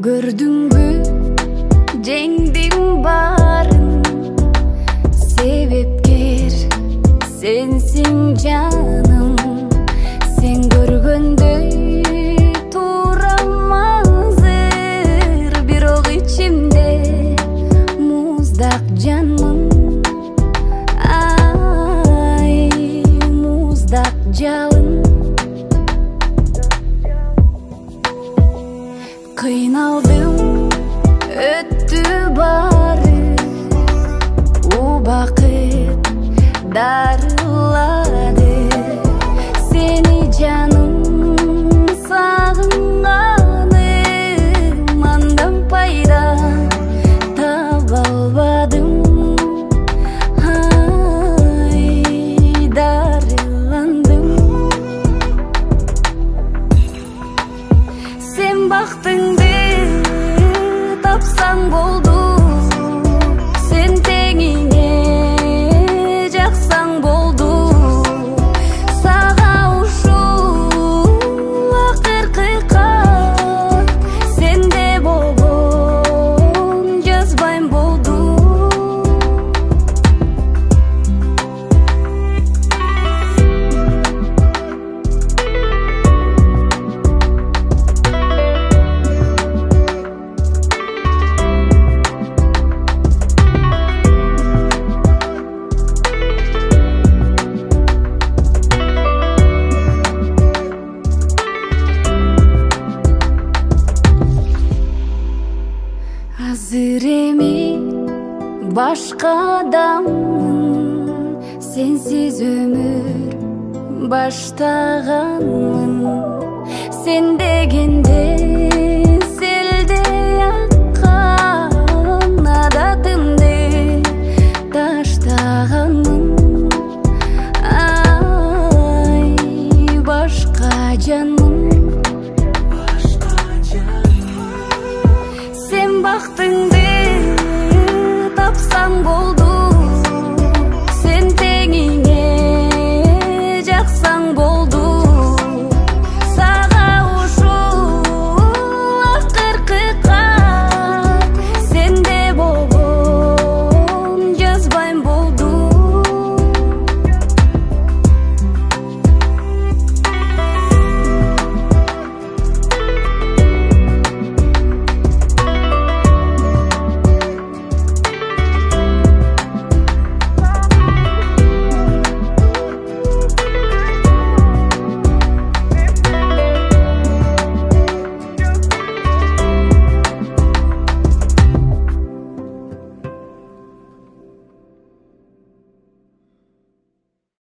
Gördüңбү жеңдим барын, себепкер сенсиң жаным. Сен көргөндөй турам азыр, бирок ичимде муздак жанмын. Ай, муздак жалын. Кыйналдым, өттү бары, убакыт дарылады. Сени жаным сагынганым, андан пайда таба албадым. Ай, дарыландым. Сен бактыңды тапсаң болду, сен теңиңе жаксаң болду. Сага ушул акыркы кат, сенде болгон жазбайм болду. Азыр эми башка адаммын, сенсиз өмүр баштаганмын. Сен дегенде